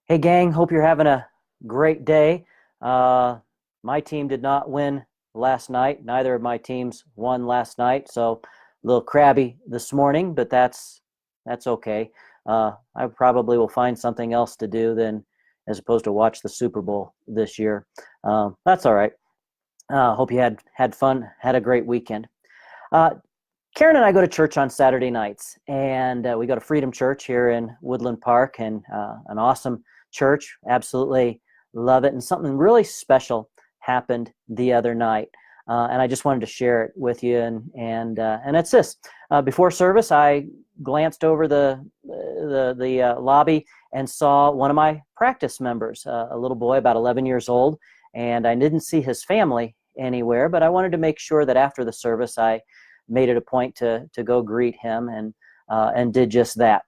Hey gang, hope you're having a great day. Uh, my team did not win last night. Neither of my teams won last night, so a little crabby this morning, but that's okay. I probably will find something else to do than as opposed to watch the Super Bowl this year. That's all right. Hope you had fun, had a great weekend. Uh, Karen and I go to church on Saturday nights, and we go to Freedom Church here in Woodland Park, and an awesome church. Absolutely love it. And something really special happened the other night, and I just wanted to share it with you. And it's this: before service, I glanced over the lobby and saw one of my practice members, a little boy about 11 years old, and I didn't see his family anywhere. But I wanted to make sure that after the service, I made it a point to go greet him and did just that.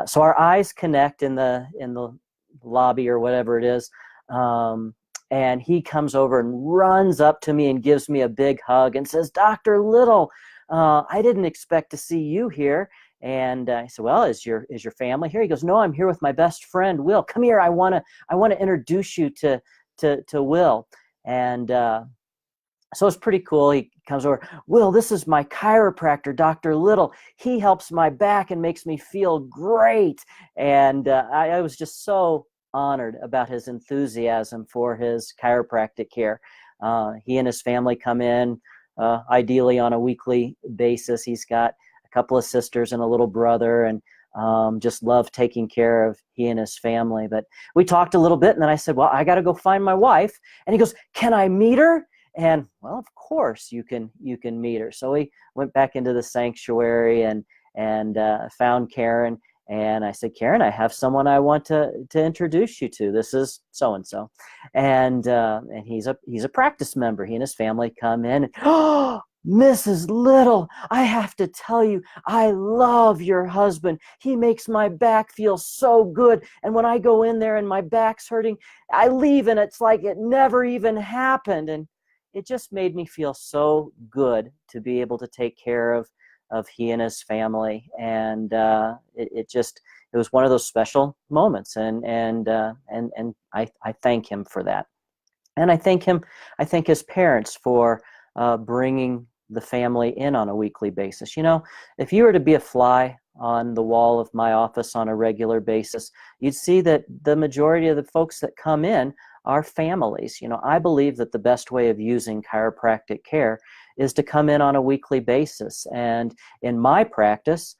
So our eyes connect in the lobby or whatever it is, and he comes over and runs up to me and gives me a big hug and says, "Dr. Little, I didn't expect to see you here." And I said, "Well, is your family here?" He goes, "No, I'm here with my best friend Will. Come here, I want to introduce you to Will." And so it's pretty cool. He comes over, "Will, this is my chiropractor, Dr. Little. He helps my back and makes me feel great." And I was just so honored about his enthusiasm for his chiropractic care. He and his family come in ideally on a weekly basis. He's got a couple of sisters and a little brother, and just love taking care of he and his family. But we talked a little bit, and then I said, "Well, I got to go find my wife." And he goes, "Can I meet her?" And well, of course you can meet her. So we went back into the sanctuary and found Karen. And I said, "Karen, I have someone I want to introduce you to. This is so and so," and he's a practice member. He and his family come in. And, "Oh, Mrs. Little, I have to tell you, I love your husband. He makes my back feel so good. And when I go in there and my back's hurting, I leave and it's like it never even happened." And it just made me feel so good to be able to take care of he and his family. And it was one of those special moments. And I thank him for that. And I thank his parents for bringing the family in on a weekly basis. You know, if you were to be a fly on the wall of my office on a regular basis, you'd see that the majority of the folks that come in are families. You know, I believe that the best way of using chiropractic care is to come in on a weekly basis. And in my practice,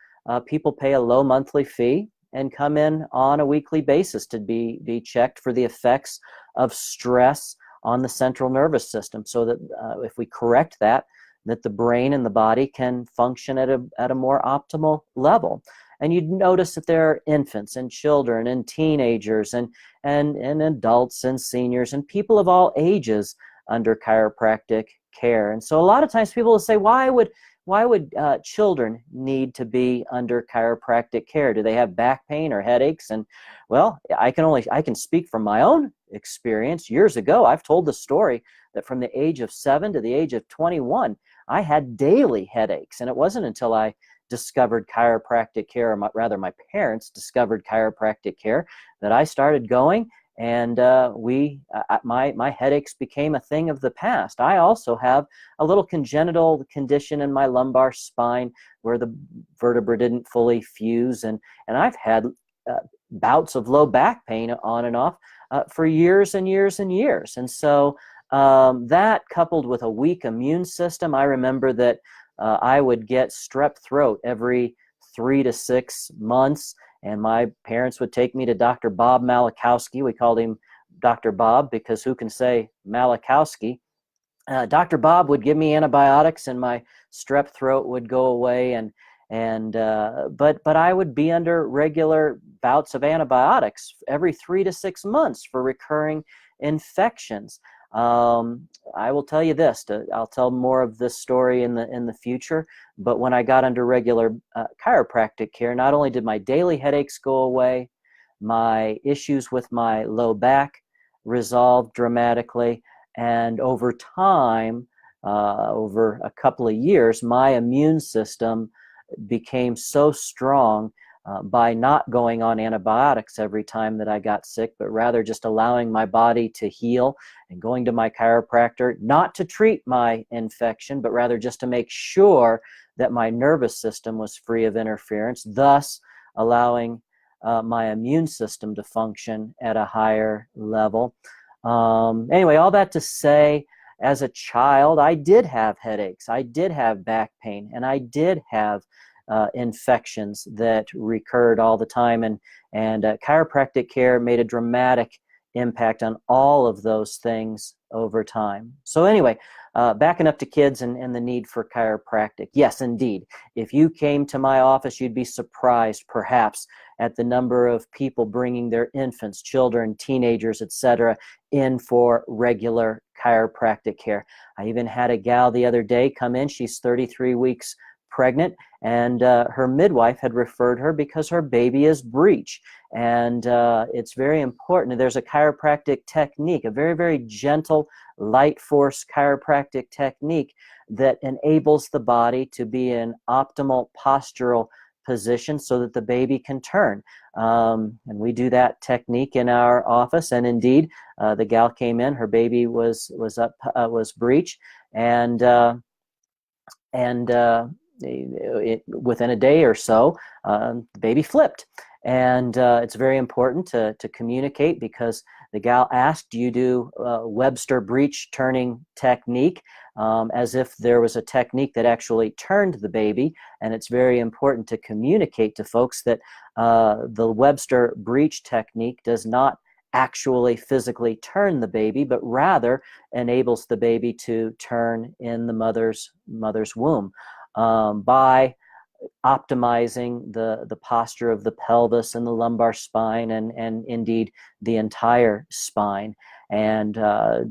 people pay a low monthly fee and come in on a weekly basis to be checked for the effects of stress on the central nervous system, so that if we correct that the brain and the body can function at a more optimal level. And you'd notice that there are infants and children and teenagers and adults and seniors and people of all ages under chiropractic care. And so a lot of times people will say, why would children need to be under chiropractic care? Do they have back pain or headaches? And well, I can speak from my own experience. Years ago, I've told the story that from the age of 7 to the age of 21, I had daily headaches. And it wasn't until I discovered chiropractic care, or rather my parents discovered chiropractic care, that I started going. And my headaches became a thing of the past. I also have a little congenital condition in my lumbar spine where the vertebra didn't fully fuse, and I've had bouts of low back pain on and off for years and years and years. And so that, coupled with a weak immune system, I remember that I would get strep throat every 3 to 6 months. And my parents would take me to Dr. Bob Malachowski. We called him Dr. Bob because who can say Malachowski? Dr. Bob would give me antibiotics, and my strep throat would go away. But I would be under regular bouts of antibiotics every 3 to 6 months for recurring infections. I will tell you this. I'll tell more of this story in the future. But when I got under regular chiropractic care, not only did my daily headaches go away, my issues with my low back resolved dramatically, and over time, over a couple of years, my immune system became so strong by not going on antibiotics every time that I got sick, but rather just allowing my body to heal and going to my chiropractor, not to treat my infection, but rather just to make sure that my nervous system was free of interference, thus allowing my immune system to function at a higher level. Anyway, all that to say, as a child, I did have headaches, I did have back pain, and I did have infections that recurred all the time, and chiropractic care made a dramatic impact on all of those things over time. So anyway, backing up to kids and the need for chiropractic. Yes, indeed. If you came to my office, you'd be surprised, perhaps, at the number of people bringing their infants, children, teenagers, etc., in for regular chiropractic care. I even had a gal the other day come in. She's 33 weeks pregnant, and her midwife had referred her because her baby is breech. And it's very important. There's a chiropractic technique, a very, very gentle, light force chiropractic technique that enables the body to be in optimal postural position so that the baby can turn. And we do that technique in our office. And indeed, the gal came in, her baby was breech, and within a day or so, the baby flipped. And it's very important to communicate, because the gal asked, do you do Webster breech turning technique? As if there was a technique that actually turned the baby. And it's very important to communicate to folks that the Webster breech technique does not actually physically turn the baby, but rather enables the baby to turn in the mother's womb by optimizing the posture of the pelvis and the lumbar spine, and indeed the entire spine. And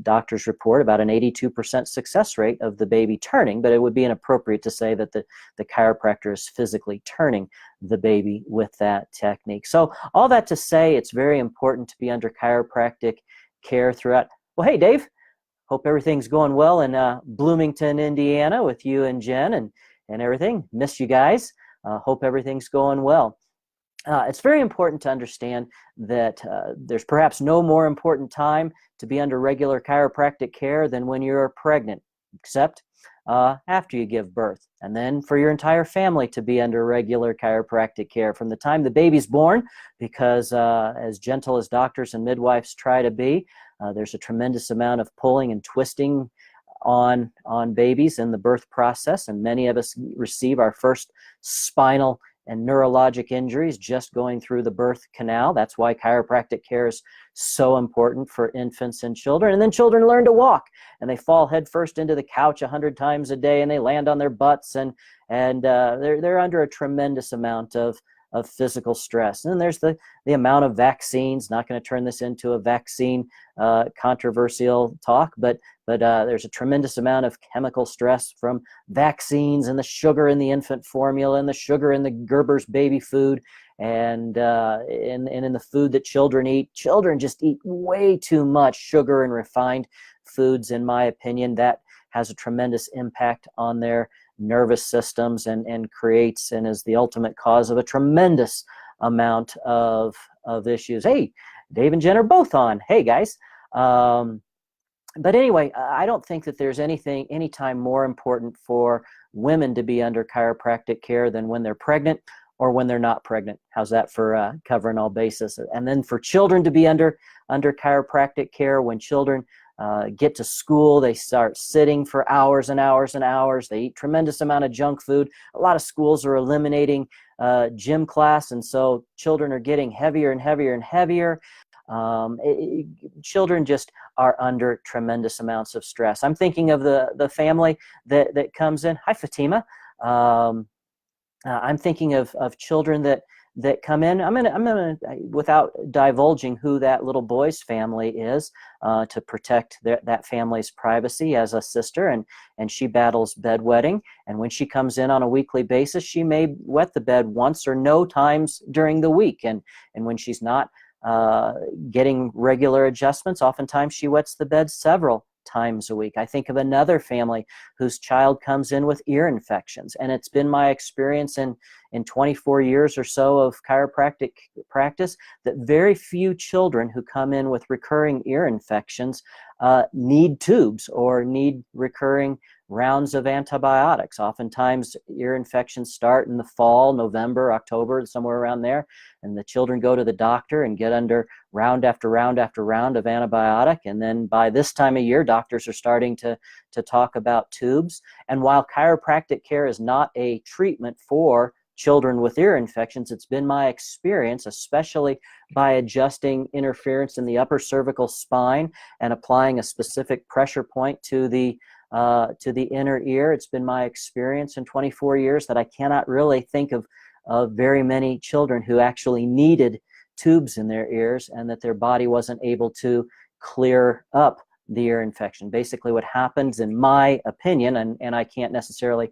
doctors report about an 82% success rate of the baby turning, but it would be inappropriate to say that the chiropractor is physically turning the baby with that technique. So all that to say, it's very important to be under chiropractic care throughout. Well, hey, Dave, hope everything's going well in Bloomington, Indiana, with you and Jen and everything. Miss you guys. Hope everything's going well. It's very important to understand that there's perhaps no more important time to be under regular chiropractic care than when you're pregnant, except after you give birth. And then for your entire family to be under regular chiropractic care from the time the baby's born, because as gentle as doctors and midwives try to be, there's a tremendous amount of pulling and twisting on babies in the birth process, and many of us receive our first spinal and neurologic injuries just going through the birth canal. That's why chiropractic care is so important for infants and children. And then children learn to walk, and they fall headfirst into the couch 100 times a day, and they land on their butts, and they're under a tremendous amount of physical stress. And then there's the amount of vaccines. Not going to turn this into a vaccine controversial talk, but there's a tremendous amount of chemical stress from vaccines, and the sugar in the infant formula, and the sugar in the Gerber's baby food, and in the food that children eat. Children just eat way too much sugar and refined foods, in my opinion. That has a tremendous impact on their nervous systems, and creates and is the ultimate cause of a tremendous amount of issues. Hey, Dave and Jen are both on. Hey, guys. But anyway, I don't think that there's any time more important for women to be under chiropractic care than when they're pregnant or when they're not pregnant. How's that for covering all bases? And then for children to be under chiropractic care when children get to school, they start sitting for hours and hours and hours. They eat tremendous amount of junk food. A lot of schools are eliminating gym class, and so children are getting heavier and heavier and heavier. Children just are under tremendous amounts of stress. I'm thinking of the family that comes in. Hi, Fatima. I'm thinking of children that come in. I'm gonna without divulging who that little boy's family is, to protect that family's privacy as a sister, and she battles bedwetting. And when she comes in on a weekly basis, she may wet the bed once or no times during the week. And when she's not getting regular adjustments, oftentimes she wets the bed several times a week. I think of another family whose child comes in with ear infections, and it's been my experience in in 24 years or so of chiropractic practice, that very few children who come in with recurring ear infections need tubes or need recurring rounds of antibiotics. Oftentimes, ear infections start in the fall, November, October, somewhere around there, and the children go to the doctor and get under round after round after round of antibiotic. And then by this time of year, doctors are starting to talk about tubes. And while chiropractic care is not a treatment for children with ear infections, it's been my experience, especially by adjusting interference in the upper cervical spine and applying a specific pressure point to the inner ear. It's been my experience in 24 years that I cannot really think of very many children who actually needed tubes in their ears and that their body wasn't able to clear up the ear infection. Basically what happens, in my opinion, and I can't necessarily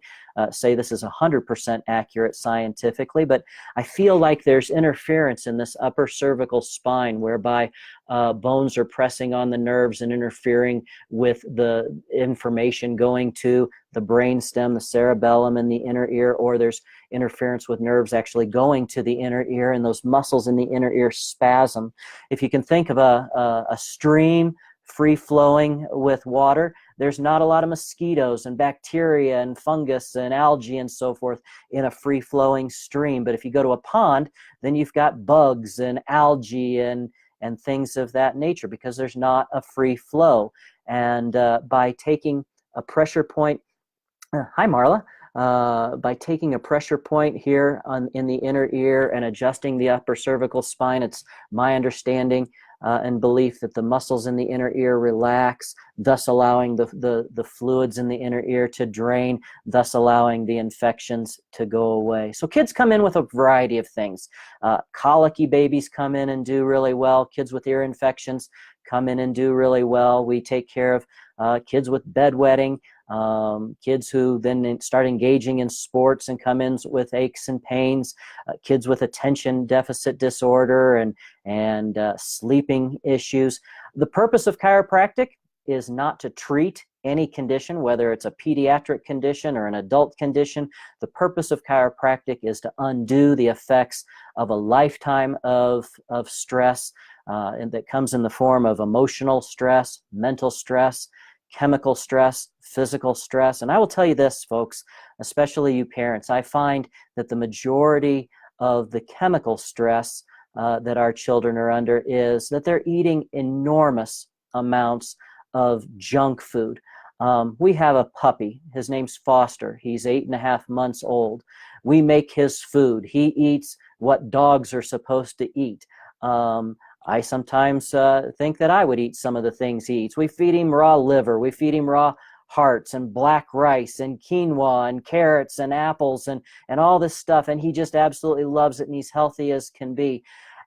say this is 100% accurate scientifically, but I feel like there's interference in this upper cervical spine whereby bones are pressing on the nerves and interfering with the information going to the brainstem, the cerebellum, and the inner ear, or there's interference with nerves actually going to the inner ear, and those muscles in the inner ear spasm. If you can think of a stream free-flowing with water, there's not a lot of mosquitoes and bacteria and fungus and algae and so forth in a free-flowing stream. But if you go to a pond, then you've got bugs and algae and things of that nature because there's not a free flow. And by taking a pressure point, hi Marla, by taking a pressure point here in the inner ear and adjusting the upper cervical spine, it's my understanding and belief that the muscles in the inner ear relax, thus allowing the fluids in the inner ear to drain, thus allowing the infections to go away. So kids come in with a variety of things. Colicky babies come in and do really well. Kids with ear infections come in and do really well. We take care of kids with bedwetting, kids who then start engaging in sports and come in with aches and pains, kids with attention deficit disorder and sleeping issues. The purpose of chiropractic is not to treat any condition, whether it's a pediatric condition or an adult condition. The purpose of chiropractic is to undo the effects of a lifetime of stress, and that comes in the form of emotional stress, mental stress, chemical stress, physical stress. And I will tell you this, folks, especially you parents, I find that the majority of the chemical stress that our children are under is that they're eating enormous amounts of junk food. We have a puppy. His name's Foster. He's 8.5 months old. We make his food. He eats what dogs are supposed to eat. I sometimes think that I would eat some of the things he eats. We feed him raw liver. We feed him raw hearts and black rice and quinoa and carrots and apples and all this stuff. And he just absolutely loves it, and he's healthy as can be.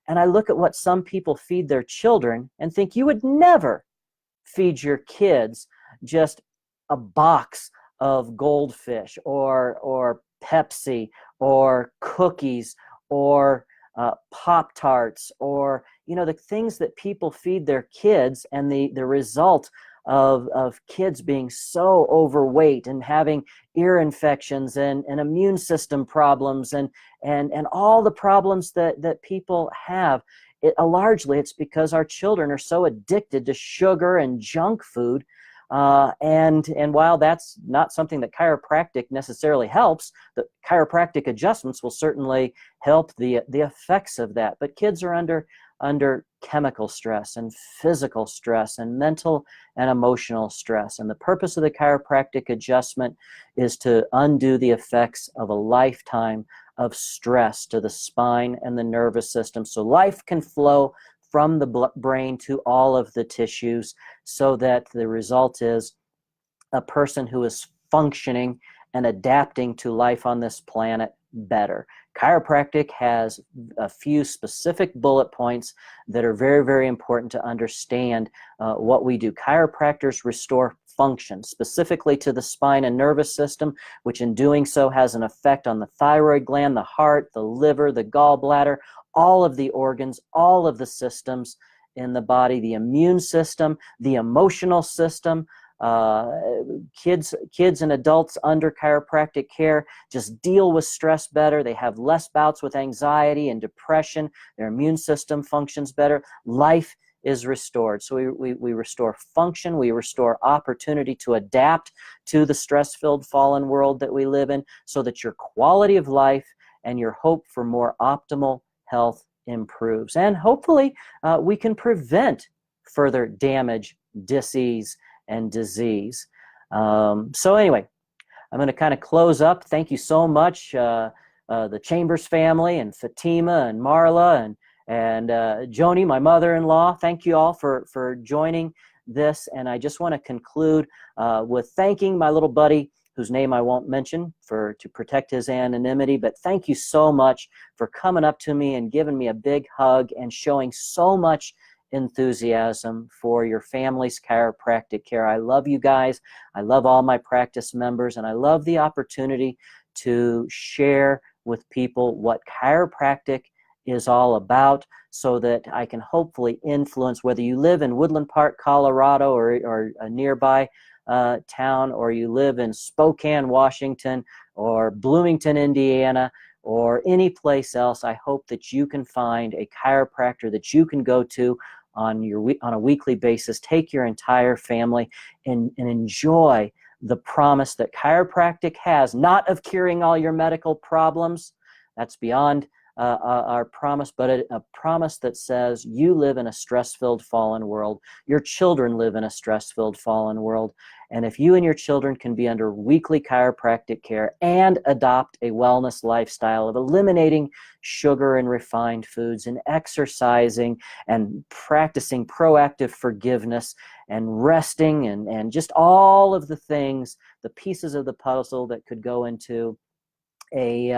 And I look at what some people feed their children and think you would never feed your kids just a box of goldfish or Pepsi or cookies or Pop-Tarts, or the things that people feed their kids, and the result of kids being so overweight and having ear infections and immune system problems and all the problems that people have. Largely it's because our children are so addicted to sugar and junk food. And while that's not something that chiropractic necessarily helps, the chiropractic adjustments will certainly help the effects of that. But kids are under chemical stress and physical stress and mental and emotional stress. And the purpose of the chiropractic adjustment is to undo the effects of a lifetime of stress to the spine and the nervous system, so life can flow from the brain to all of the tissues, so that the result is a person who is functioning and adapting to life on this planet better. Chiropractic has a few specific bullet points that are very, very important to understand what we do. Chiropractors restore function, specifically to the spine and nervous system, which in doing so has an effect on the thyroid gland, the heart, the liver, the gallbladder, all of the organs, all of the systems in the body, the immune system, the emotional system, kids and adults under chiropractic care just deal with stress better. They have less bouts with anxiety and depression. Their immune system functions better. Life is restored. So we restore function. We restore opportunity to adapt to the stress-filled fallen world that we live in, so that your quality of life and your hope for more optimal health improves. And hopefully we can prevent further damage, disease, and disease. So anyway, I'm going to kind of close up. Thank you so much, the Chambers family, and Fatima, and Marla, and Joni, my mother-in-law. Thank you all for joining this. And I just want to conclude with thanking my little buddy, whose name I won't mention to protect his anonymity. But thank you so much for coming up to me and giving me a big hug and showing so much enthusiasm for your family's chiropractic care. I love you guys. I love all my practice members, and I love the opportunity to share with people what chiropractic is all about, so that I can hopefully influence, whether you live in Woodland Park, Colorado, or a nearby town, or you live in Spokane, Washington, or Bloomington, Indiana, or any place else. I hope that you can find a chiropractor that you can go to on a weekly basis. Take your entire family and enjoy the promise that chiropractic has, not of curing all your medical problems. That's beyond our promise, but a promise that says you live in a stress-filled fallen world. Your children live in a stress-filled fallen world. And if you and your children can be under weekly chiropractic care and adopt a wellness lifestyle of eliminating sugar and refined foods, and exercising and practicing proactive forgiveness and resting, and just all of the things, the pieces of the puzzle that could go into a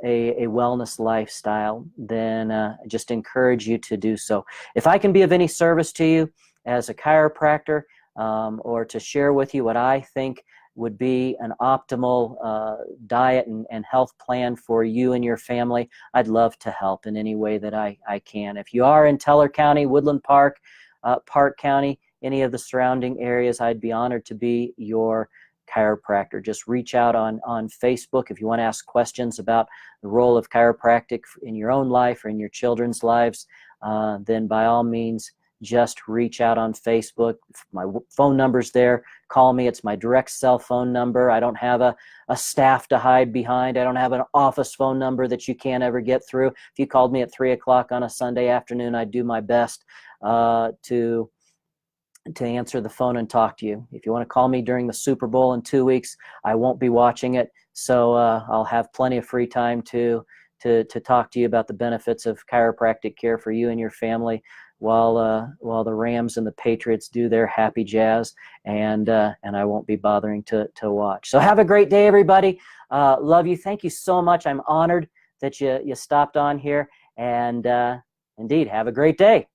wellness lifestyle, then I just encourage you to do so. If I can be of any service to you as a chiropractor, or to share with you what I think would be an optimal diet and health plan for you and your family, I'd love to help in any way that I can. If you are in Teller County, Woodland Park, Park County, any of the surrounding areas, I'd be honored to be your chiropractor. Just reach out on Facebook if you want to ask questions about the role of chiropractic in your own life or in your children's lives. Then by all means, just reach out on Facebook. My phone number's there. Call me. It's my direct cell phone number. I don't have a staff to hide behind. I don't have an office phone number that you can't ever get through. If you called me at 3 o'clock on a Sunday afternoon, I'd do my best to answer the phone and talk to you. If you want to call me during the Super Bowl in 2 weeks, I won't be watching it, so I'll have plenty of free time to talk to you about the benefits of chiropractic care for you and your family, while the Rams and the Patriots do their happy jazz, and I won't be bothering to watch. So have a great day, everybody. Love you. Thank you so much. I'm honored that you stopped on here, and indeed, have a great day.